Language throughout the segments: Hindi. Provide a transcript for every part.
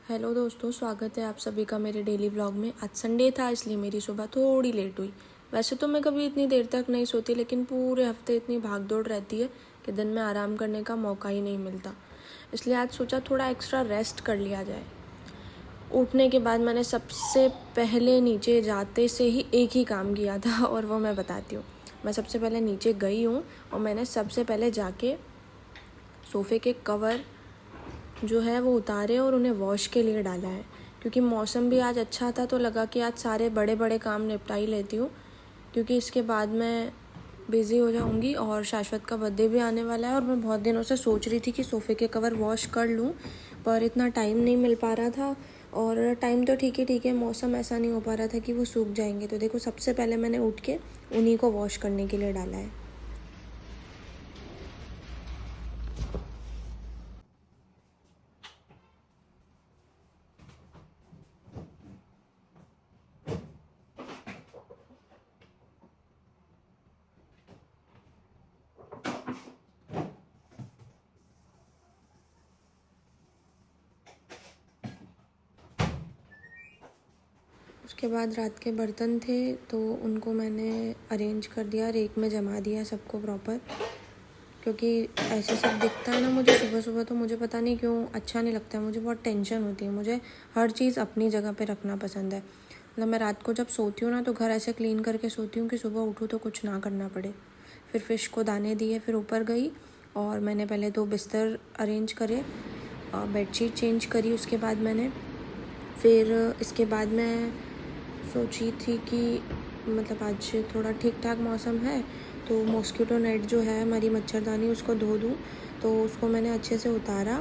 हेलो दोस्तों, स्वागत है आप सभी का मेरे डेली व्लॉग में। आज संडे था इसलिए मेरी सुबह थोड़ी लेट हुई। वैसे तो मैं कभी इतनी देर तक नहीं सोती, लेकिन पूरे हफ्ते इतनी भाग दौड़ रहती है कि दिन में आराम करने का मौका ही नहीं मिलता। इसलिए आज सोचा थोड़ा एक्स्ट्रा रेस्ट कर लिया जाए। उठने के बाद मैंने सबसे पहले नीचे जाते से ही एक ही काम किया था और वो मैं बताती हूँ। मैं सबसे पहले नीचे गई हूँ और मैंने सबसे पहले जाके सोफ़े के कवर जो है वो उतारे और उन्हें वॉश के लिए डाला है, क्योंकि मौसम भी आज अच्छा था तो लगा कि आज सारे बड़े बड़े काम निपटा ही लेती हूँ, क्योंकि इसके बाद मैं बिज़ी हो जाऊँगी और शाश्वत का बर्थडे भी आने वाला है। और मैं बहुत दिनों से सोच रही थी कि सोफ़े के कवर वॉश कर लूँ, पर इतना टाइम नहीं मिल पा रहा था। और टाइम तो ठीक है, मौसम ऐसा नहीं हो पा रहा था कि वो सूख जाएंगे। तो देखो, सबसे पहले मैंने उठ के उन्हीं को वॉश करने के लिए डाला है। उसके बाद रात के बर्तन थे तो उनको मैंने अरेंज कर दिया, रेक में जमा दिया सबको प्रॉपर, क्योंकि ऐसे सब दिखता है ना मुझे सुबह सुबह, तो मुझे पता नहीं क्यों अच्छा नहीं लगता है। मुझे बहुत टेंशन होती है। मुझे हर चीज़ अपनी जगह पे रखना पसंद है। मतलब मैं रात को जब सोती हूँ ना तो घर ऐसे क्लीन करके सोती हूँ कि सुबह उठूँ तो कुछ ना करना पड़े। फिर फ़िश को दाने दिए, फिर ऊपर गई और मैंने पहले 2 बिस्तर अरेंज करे, बेडशीट चेंज करी। उसके बाद मैंने इसके बाद मैं सोची थी कि मतलब आज थोड़ा ठीक ठाक मौसम है तो मॉस्किटो नेट जो है हमारी मच्छरदानी, उसको धो दूँ। तो उसको मैंने अच्छे से उतारा,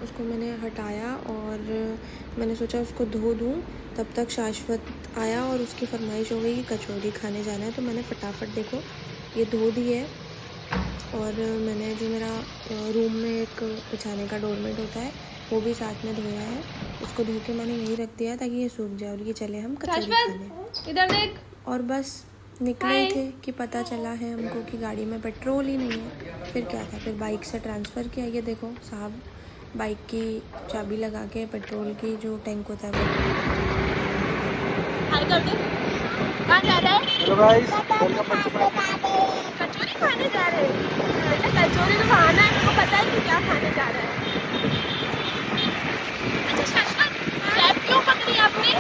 उसको मैंने हटाया और मैंने सोचा उसको धो दूँ। तब तक शाश्वत आया और उसकी फरमाइश हो गई कि कचौरी खाने जाना है। तो मैंने फटाफट देखो ये धो दी है। और मैंने जो मेरा रूम में एक बिछाने का डोरमेट होता है वो भी साथ में धोया है। उसको धो के मैंने यहीं रख दिया ताकि ये सूख जाए और ये चले हम कचौरी खाने। इधर देख। और बस निकले थे कि पता चला है हमको कि गाड़ी में पेट्रोल ही नहीं है। फिर क्या था, फिर बाइक से ट्रांसफ़र किया। ये देखो साहब बाइक की चाबी लगा के पेट्रोल की जो टैंक होता है वो। हाय कर दे। कहाँ जा रहा है? Hello guys, welcome back to कचौरी खाने जा रहे हैं। बेटा कचौरी तो खाना है, तुमको पता है कि क्या खाने जा रहा है? अच्छा शाश्वत, कैप क्यों पकड़ी आपने?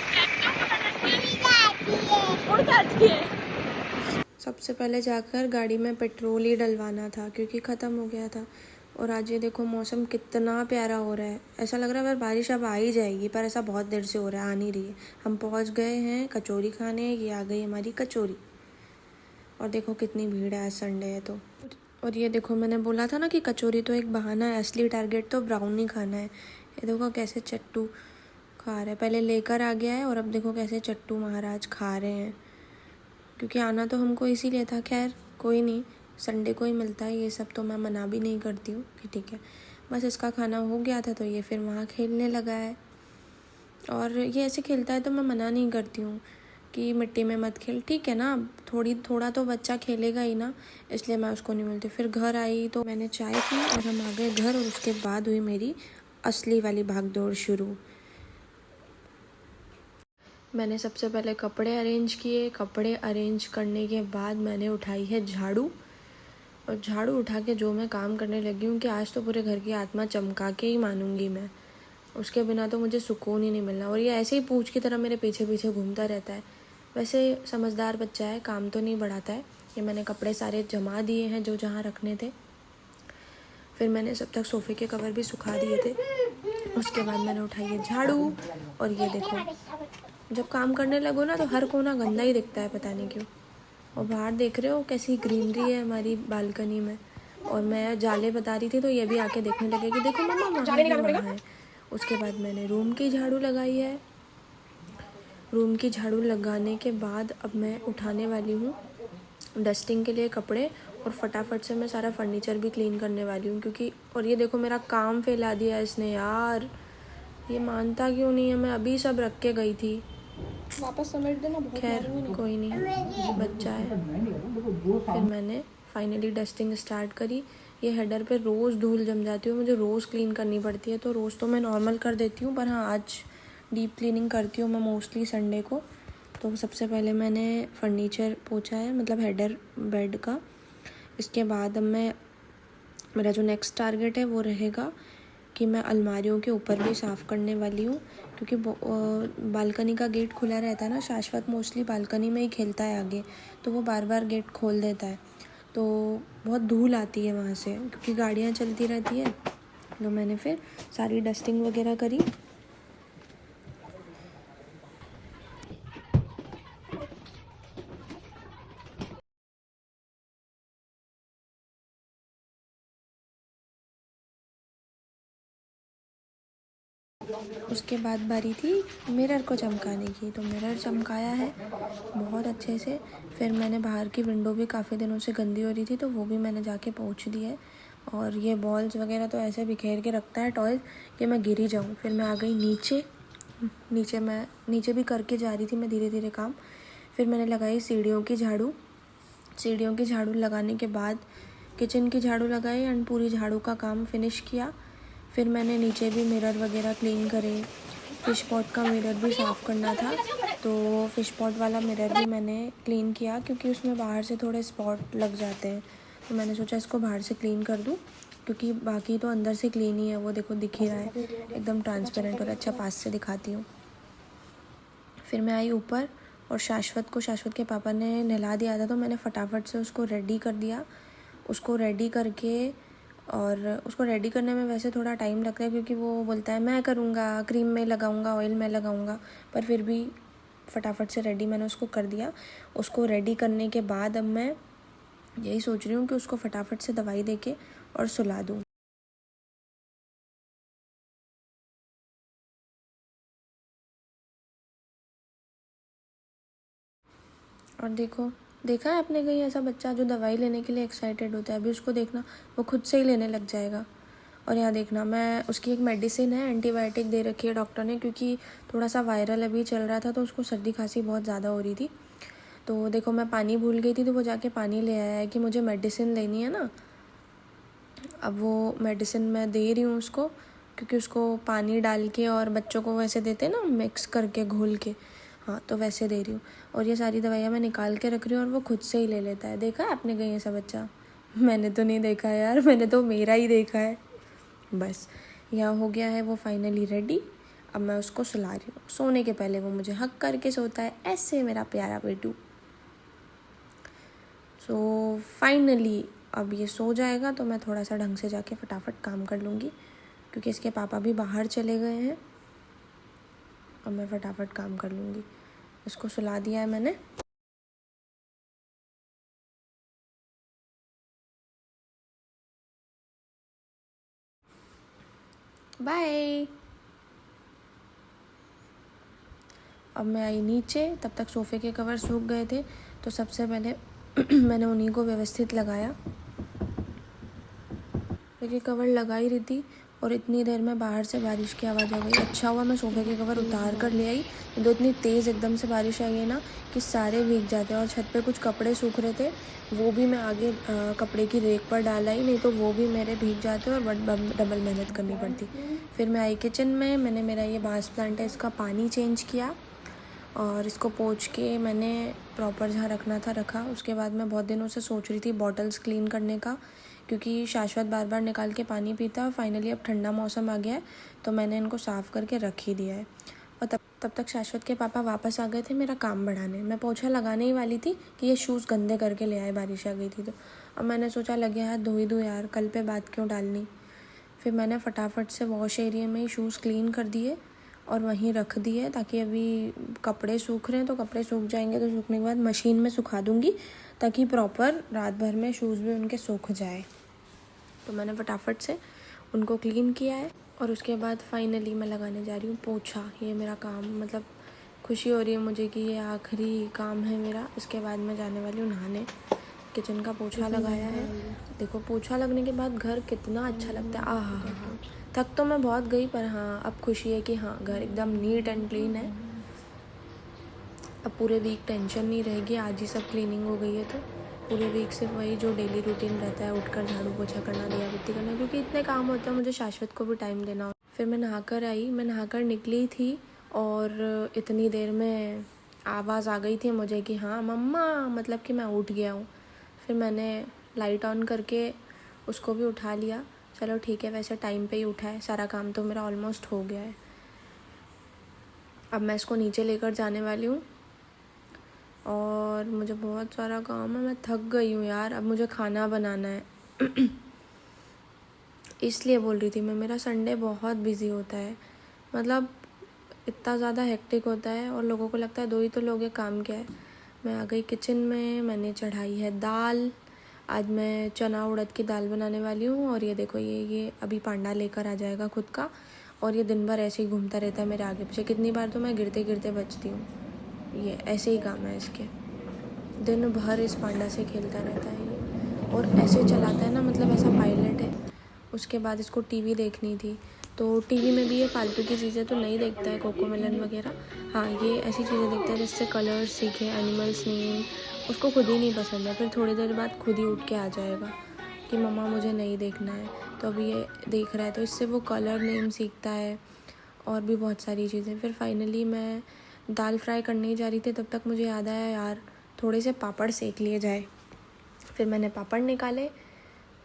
कैप क्यों पकड़ रखी है? उड़ जाती है। सबसे पहले जाकर गाड़ी में पेट्रोल ही डलवाना था क्योंकि ख़त्म हो गया था। और आज ये देखो मौसम कितना प्यारा हो रहा है। ऐसा लग रहा है पर बारिश अब आ ही जाएगी, पर ऐसा बहुत देर से हो रहा है, आ नहीं रही है। हम पहुंच गए हैं कचौरी खाने, ये आ गई हमारी कचौरी। और देखो कितनी भीड़ है, आज संडे है तो। और ये देखो मैंने बोला था ना कि कचौरी तो एक बहाना है, असली टारगेट तो ब्राउनी खाना है। ये देखो कैसे चट्टू खा रहे हैं। पहले लेकर आ गया है और अब देखो कैसे चट्टू महाराज खा रहे हैं, क्योंकि आना तो हमको इसीलिए था। खैर कोई नहीं, संडे को ही मिलता है ये सब, तो मैं मना भी नहीं करती हूँ कि ठीक है। बस इसका खाना हो गया था तो ये फिर वहाँ खेलने लगा है। और ये ऐसे खेलता है तो मैं मना नहीं करती हूँ कि मिट्टी में मत खेल, ठीक है ना, थोड़ा तो बच्चा खेलेगा ही ना, इसलिए मैं उसको नहीं मिलती। फिर घर आई तो मैंने चाय पी और हम आ गए घर। और उसके बाद हुई मेरी असली वाली भागदौड़ शुरू। मैंने सबसे पहले कपड़े अरेंज किए। कपड़े अरेंज करने के बाद मैंने उठाई है झाड़ू। और झाड़ू उठा के जो मैं काम करने लगी हूँ कि आज तो पूरे घर की आत्मा चमका के ही मानूंगी मैं। उसके बिना तो मुझे सुकून ही नहीं मिलना। और ये ऐसे ही पूंछ की तरह मेरे पीछे पीछे घूमता रहता है। वैसे समझदार बच्चा है, काम तो नहीं बढ़ाता है। ये मैंने कपड़े सारे जमा दिए हैं जो जहाँ रखने थे। फिर मैंने सब तक सोफ़े के कवर भी सुखा दिए थे। उसके बाद मैंने उठाई है झाड़ू। और ये देखो जब काम करने लगो ना तो हर कोना गंदा ही दिखता है, पता नहीं क्यों। और बाहर देख रहे हो कैसी ग्रीनरी है हमारी बालकनी में। और मैं जाले बता रही थी तो ये भी आके देखने लगे कि देखो मम्मा वहाँ है। उसके बाद मैंने रूम की झाड़ू लगाई है। रूम की झाड़ू लगाने के बाद अब मैं उठाने वाली हूँ डस्टिंग के लिए कपड़े, और फटाफट से मैं सारा फर्नीचर भी क्लीन करने वाली हूँ क्योंकि। और ये देखो मेरा काम फैला दिया इसने यार, ये मानता क्यों नहीं है। मैं अभी सब रख के गई थी। वापस समेट देना। खैर कोई नहीं, बच्चा है। फिर मैंने फाइनली डस्टिंग स्टार्ट करी। ये हेडर पे रोज़ धूल जम जाती है, मुझे रोज़ क्लीन करनी पड़ती है। तो रोज़ तो मैं नॉर्मल कर देती हूँ, पर हाँ आज डीप क्लीनिंग करती हूँ मैं मोस्टली संडे को। तो सबसे पहले मैंने फर्नीचर पोंछा है, मतलब हेडर बेड का। इसके बाद अब मेरा जो नेक्स्ट टारगेट है वो रहेगा कि मैं अलमारियों के ऊपर भी साफ़ करने वाली हूँ, क्योंकि बालकनी का गेट खुला रहता है ना। शाश्वत मोस्टली बालकनी में ही खेलता है आगे, तो वो बार बार गेट खोल देता है, तो बहुत धूल आती है वहाँ से, क्योंकि गाड़ियाँ चलती रहती है। तो मैंने फिर सारी डस्टिंग वगैरह करी। उसके बाद बारी थी मिरर को चमकाने की, तो मिरर चमकाया है बहुत अच्छे से। फिर मैंने बाहर की विंडो भी काफ़ी दिनों से गंदी हो रही थी, तो वो भी मैंने जाके पोंछ दी है। और ये बॉल्स वगैरह तो ऐसे बिखेर के रखता है टॉयज कि मैं गिर ही जाऊँ। फिर मैं आ गई नीचे भी करके जा रही थी मैं धीरे धीरे काम। फिर मैंने लगाई सीढ़ियों की झाड़ू लगाने के बाद किचन की झाड़ू लगाई एंड पूरी झाड़ू का काम फिनिश किया। फिर मैंने नीचे भी मिरर वगैरह क्लीन करे। फ़िश पॉट का मिरर भी साफ़ करना था, तो फ़िश पॉट वाला मिरर भी मैंने क्लीन किया, क्योंकि उसमें बाहर से थोड़े स्पॉट लग जाते हैं। तो मैंने सोचा इसको बाहर से क्लीन कर दूँ, क्योंकि बाकी तो अंदर से क्लीन ही है। वो देखो दिख ही रहा है एकदम ट्रांसपेरेंट, और अच्छा पास से दिखाती हूँ। फिर मैं आई ऊपर और शाश्वत के पापा ने नहला दिया था, तो मैंने फटाफट से उसको रेडी कर दिया। उसको रेडी करने में वैसे थोड़ा टाइम लगता है, क्योंकि वो बोलता है मैं करूँगा, क्रीम में लगाऊँगा, ऑयल में लगाऊँगा, पर फिर भी फटाफट से रेडी मैंने उसको कर दिया। उसको रेडी करने के बाद अब मैं यही सोच रही हूँ कि उसको फटाफट से दवाई देके और सुला दूँ। और देखा है आपने कहीं ऐसा बच्चा जो दवाई लेने के लिए एक्साइटेड होता है? अभी उसको देखना, वो खुद से ही लेने लग जाएगा। और यहाँ देखना, मैं उसकी एक मेडिसिन है, एंटीबायोटिक दे रखी है डॉक्टर ने, क्योंकि थोड़ा सा वायरल अभी चल रहा था, तो उसको सर्दी खांसी बहुत ज़्यादा हो रही थी। तो देखो मैं पानी भूल गई थी, तो वो जाके पानी ले आया है कि मुझे मेडिसिन लेनी है ना। अब वो मेडिसिन मैं दे रही हूँ उसको, क्योंकि उसको पानी डाल के और बच्चों को वैसे देते हैं ना, मिक्स करके घोल के, हाँ तो वैसे दे रही हूँ। और ये सारी दवाइयाँ मैं निकाल के रख रही हूँ और वो खुद से ही ले लेता है। देखा है आपने कहीं ऐसा बच्चा? मैंने तो नहीं देखा यार, मैंने तो मेरा ही देखा है। बस यहाँ हो गया है वो फाइनली रेडी। अब मैं उसको सुला रही हूँ। सोने के पहले वो मुझे हक करके सोता है, ऐसे मेरा प्यारा बेटू। सो फाइनली अब ये सो जाएगा, तो मैं थोड़ा सा ढंग से जाके फटाफट काम कर लूँगी, क्योंकि इसके पापा भी बाहर चले गए हैं। अब मैं फटाफट काम कर लूँगी। इसको सुला दिया है मैंने। बाय। अब मैं आई नीचे, तब तक सोफ़े के कवर सूख गए थे, तो सबसे पहले मैंने उन्हीं को व्यवस्थित लगाया। क्योंकि कवर लगा ही रही थी और इतनी देर में बाहर से बारिश की आवाज़ आ गई। अच्छा हुआ मैं सोफ़े के कवर उतार कर ले आई, तो इतनी तेज़ एकदम से बारिश आई है ना कि सारे भीग जाते हैं। और छत पे कुछ कपड़े सूख रहे थे, वो भी मैं आगे कपड़े की रेक पर डाल आई, नहीं तो वो भी मेरे भीग जाते और डबल मेहनत करनी पड़ती। फिर मैं आई किचन में, मैंने मेरा ये बांस प्लांट है, इसका पानी चेंज किया और इसको पोंछ के मैंने प्रॉपर जहाँ रखना था रखा। उसके बाद मैं बहुत दिनों से सोच रही थी बॉटल्स क्लीन करने का, क्योंकि शाश्वत बार बार निकाल के पानी पीता है। और फाइनली अब ठंडा मौसम आ गया है, तो मैंने इनको साफ़ करके रख ही दिया है। और तब तक शाश्वत के पापा वापस आ गए थे मेरा काम बढ़ाने। मैं पोछा लगाने ही वाली थी कि ये शूज़ गंदे करके ले आए, बारिश आ गई थी तो। अब मैंने सोचा लगे हाथ धो ही दूँ यार, कल पे बात क्यों डालनी। फिर मैंने फटाफट से वॉश एरिया में ही शूज़ क्लीन कर दिए और वहीं रख दिए, ताकि अभी कपड़े सूख रहे हैं, तो कपड़े सूख जाएंगे तो सूखने के बाद मशीन में सुखा दूँगी, ताकि प्रॉपर रात भर में शूज़ भी उनके सूख जाए। तो मैंने फटाफट से उनको क्लीन किया है और उसके बाद फाइनली मैं लगाने जा रही हूँ पोछा। ये मेरा काम, मतलब खुशी हो रही है मुझे कि ये आखिरी काम है मेरा। इसके बाद मैं जाने वाली हूँ नहाने। किचन का पोछा लगाया है, देखो पोछा लगने के बाद घर कितना अच्छा लगता है। हाँ, थक तो मैं बहुत गई, पर हाँ अब खुशी है कि हाँ घर एकदम नीट एंड क्लीन है। अब पूरे वीक टेंशन नहीं रहेगी, आज ही सब क्लीनिंग हो गई है तो पूरे वीक सिर्फ वही जो डेली रूटीन रहता है, उठकर झाड़ू पोछा करना, दिया बत्ती करना, क्योंकि इतने काम होते हैं, मुझे शाश्वत को भी टाइम देना हो। फिर मैं नहाकर आई, मैं नहाकर निकली थी और इतनी देर में आवाज़ आ गई थी मुझे कि हाँ मम्मा, मतलब कि मैं उठ गया हूँ। फिर मैंने लाइट ऑन करके उसको भी उठा लिया। चलो ठीक है, वैसे टाइम पे ही उठा है, सारा काम तो मेरा ऑलमोस्ट हो गया है। अब मैं इसको नीचे लेकर जाने वाली हूँ और मुझे बहुत सारा काम है, मैं थक गई हूँ यार। अब मुझे खाना बनाना है इसलिए बोल रही थी मैं, मेरा संडे बहुत बिजी होता है, मतलब इतना ज़्यादा हेक्टिक होता है और लोगों को लगता है 2 ही तो लोग हैं, काम क्या है। मैं आ गई किचन में, मैंने चढ़ाई है दाल। आज मैं चना उड़द की दाल बनाने वाली हूँ और ये देखो ये अभी पांडा लेकर आ जाएगा खुद का, और ये दिन भर ऐसे ही घूमता रहता है मेरे आगे पीछे। कितनी बार तो मैं गिरते गिरते बचती हूँ। ये ऐसे ही काम है इसके, दिन भर इस पांडा से खेलता रहता है ये, और ऐसे चलाता है ना, मतलब ऐसा पायलट है। उसके बाद इसको टीवी देखनी थी, तो टीवी में भी ये फालतू की चीज़ें तो नहीं देखता है, कोकोमेलन वगैरह। हाँ, ये ऐसी चीज़ें देखता है जिससे कलर्स सीखे, एनिमल्स नेम, उसको खुद ही नहीं पसंद है। फिर थोड़ी देर बाद खुद ही उठ के आ जाएगा कि मम्मा मुझे नहीं देखना है, तो अभी ये देख रहा है, तो इससे वो कलर नेम सीखता है और भी बहुत सारी चीज़ें। फिर फाइनली मैं दाल फ्राई करने ही जा रही थी, तब तक मुझे याद आया यार थोड़े से पापड़ सेक लिए जाए। फिर मैंने पापड़ निकाले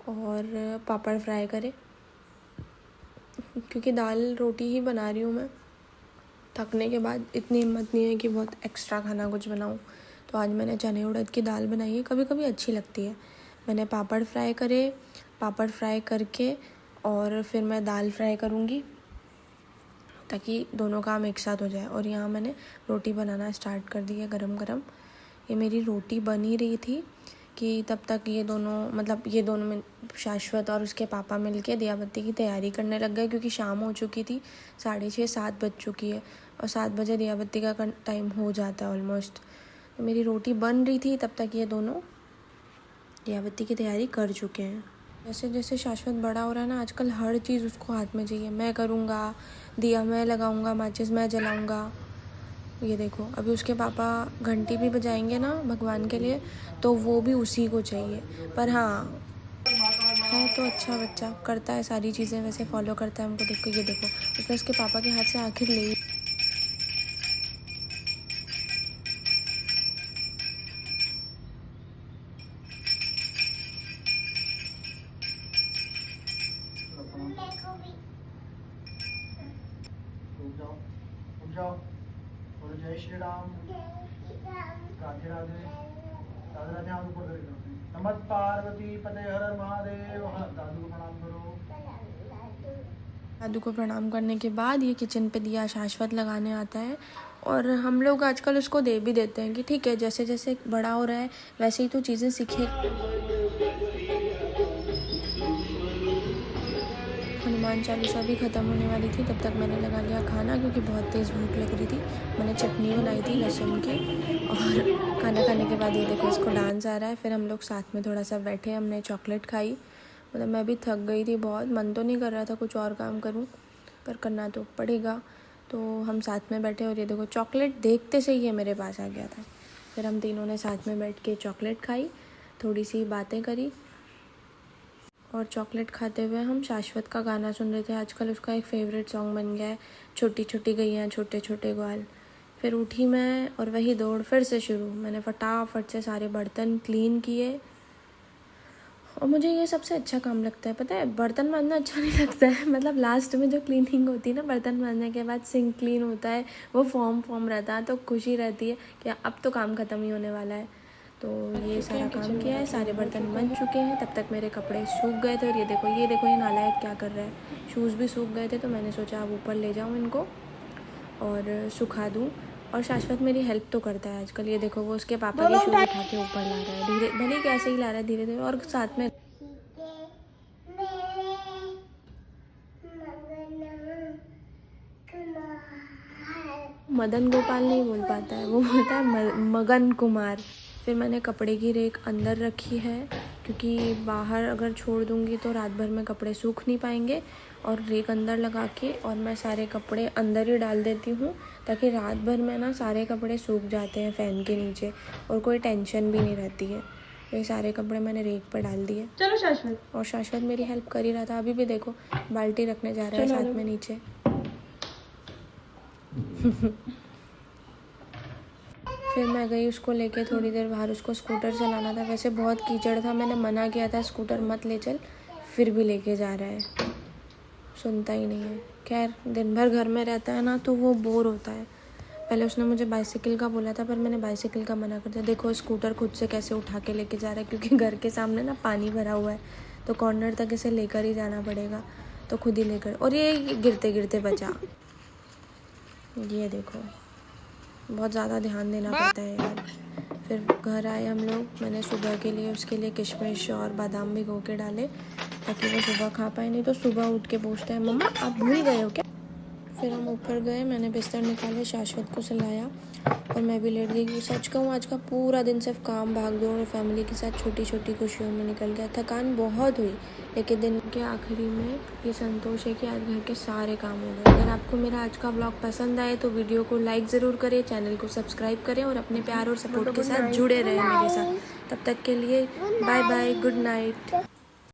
और पापड़ फ्राई करे, क्योंकि दाल रोटी ही बना रही हूँ मैं। थकने के बाद इतनी हिम्मत नहीं है कि बहुत एक्स्ट्रा खाना कुछ बनाऊँ, तो आज मैंने चने उड़द की दाल बनाई है, कभी कभी अच्छी लगती है। मैंने पापड़ फ्राई करे, पापड़ फ्राई करके और फिर मैं दाल फ्राई करूँगी ताकि दोनों काम एक साथ हो जाए। और यहाँ मैंने रोटी बनाना स्टार्ट कर दी है गरम गरम। ये मेरी रोटी बन ही रही थी कि तब तक ये दोनों में शाश्वत और उसके पापा मिलके दिया बत्ती की तैयारी करने लग गए, क्योंकि शाम हो चुकी थी, 6:30 7 बज चुकी है और 7 बजे दिया बत्ती का टाइम हो जाता है ऑलमोस्ट। तो मेरी रोटी बन रही थी, तब तक ये दोनों दिया बत्ती की तैयारी कर चुके हैं। जैसे जैसे शाश्वत बड़ा हो रहा है ना, आजकल हर चीज़ उसको हाथ में चाहिए। मैं करूँगा, दिया मैं लगाऊँगा, माचिस मैं जलाऊँगा। ये देखो अभी उसके पापा घंटी भी बजाएंगे ना भगवान के लिए, तो वो भी उसी को चाहिए। पर हाँ, है तो अच्छा बच्चा, करता है सारी चीज़ें, वैसे फॉलो करता है हमको। देखो ये देखो, उसने उसके पापा के हाथ से आखिर ले उठ जाओ और जय श्री राम, राधे राधे, राधे राधे। हाथ ऊपर करेगा। नमः पार्वती पते हर हर महादेव। दादू को प्रणाम करो। दादू को प्रणाम करने के बाद ये किचन पे दिया शाश्वत लगाने आता है, और हम लोग आजकल उसको दे भी देते हैं कि ठीक है, जैसे जैसे बड़ा हो रहा है वैसे ही तो चीज़ें सीखे। हनुमान चालीसा भी ख़त्म होने वाली थी, तब तक मैंने लगा लिया खाना, क्योंकि बहुत तेज़ भूख लग रही थी। मैंने चटनी बनाई थी लहसुन की, और खाना खाने के बाद ये देखो इसको डांस आ रहा है। फिर हम लोग साथ में थोड़ा सा बैठे, हमने चॉकलेट खाई। मतलब मैं भी थक गई थी बहुत, मन तो नहीं कर रहा था कुछ और काम करूं, पर करना तो पड़ेगा। तो हम साथ में बैठे और ये देखो चॉकलेट देखते से ही ये मेरे पास आ गया था। फिर हम तीनों ने साथ में बैठ के चॉकलेट खाई, थोड़ी सी बातें करी, और चॉकलेट खाते हुए हम शाश्वत का गाना सुन रहे थे। आजकल उसका एक फेवरेट सॉन्ग बन गया है, छोटी छोटी गैया छोटे छोटे ग्वाल। फिर उठी मैं और वही दौड़ फिर से शुरू। मैंने फटाफट से सारे बर्तन क्लीन किए, और मुझे ये सबसे अच्छा काम लगता है, पता है। बर्तन मांजना अच्छा नहीं लगता है, मतलब लास्ट में जो क्लीनिंग होती है ना, बर्तन मांजने के बाद सिंक क्लीन होता है, वो फॉर्म रहता है, तो खुशी रहती है कि अब तो काम ख़त्म ही होने वाला है। तो ये सारा काम किया है, सारे बर्तन बन चुके हैं। तब तक मेरे कपड़े सूख गए थे, और ये देखो ये नालायक क्या कर रहा है। शूज़ भी सूख गए थे, तो मैंने सोचा अब ऊपर ले जाऊँ इनको और सुखा दूँ। और शाश्वत मेरी हेल्प तो करता है आजकल। ये देखो वो उसके पापा के शूज़ उठा के ऊपर ला रहा है, धीरे भले कैसे ही ला रहा है, धीरे धीरे, और साथ में मदन गोपाल नहीं बोल पाता है, वो बोलता है मगन कुमार। फिर मैंने कपड़े की रेक अंदर रखी है, क्योंकि बाहर अगर छोड़ दूँगी तो रात भर में कपड़े सूख नहीं पाएंगे। और रेक अंदर लगा के और मैं सारे कपड़े अंदर ही डाल देती हूँ, ताकि रात भर में ना सारे कपड़े सूख जाते हैं फ़ैन के नीचे, और कोई टेंशन भी नहीं रहती है। तो ये सारे कपड़े मैंने रेक पर डाल दिए। चलो शाश्वत। और शाश्वत मेरी हेल्प कर ही रहा था। अभी भी देखो बाल्टी रखने जा रहा है चलो, साथ चलो। में नीचे। फिर मैं गई उसको लेके थोड़ी देर बाहर, उसको स्कूटर चलाना था। वैसे बहुत कीचड़ था, मैंने मना किया था स्कूटर मत ले चल, फिर भी लेके जा रहा है, सुनता ही नहीं है। खैर दिन भर घर में रहता है ना तो वो बोर होता है। पहले उसने मुझे बाइसाइकिल का बोला था पर मैंने बाइसाइकिल का मना कर दिया। देखो स्कूटर खुद से कैसे उठा के लेके जा रहा है, क्योंकि घर के सामने ना पानी भरा हुआ है तो कॉर्नर तक इसे लेकर ही जाना पड़ेगा, तो खुद ही लेकर। और ये गिरते गिरते बचा। ये देखो बहुत ज़्यादा ध्यान देना पड़ता है यार। फिर घर आए हम लोग, मैंने सुबह के लिए उसके लिए किशमिश और बादाम भिगो के डाले ताकि वो सुबह खा पाए, नहीं तो सुबह उठ के पूछता है मम्मा आप भूल गए हो क्या। फिर हम ऊपर गए, मैंने बिस्तर निकाले, शाश्वत को सुलाया और मैं भी लेट गई। सच कहूँ आज का पूरा दिन सिर्फ काम भाग दौड़ और फैमिली के साथ छोटी छोटी खुशियों में निकल गया। थकान बहुत हुई, लेकिन दिन के आखिरी में ये संतोष है कि आज घर के सारे काम हो गए। अगर आपको मेरा आज का ब्लॉग पसंद आए तो वीडियो को लाइक ज़रूर करें, चैनल को सब्सक्राइब करें और अपने प्यार और सपोर्ट के साथ जुड़े रहें मेरे साथ। तब तक के लिए बाय बाय, गुड नाइट।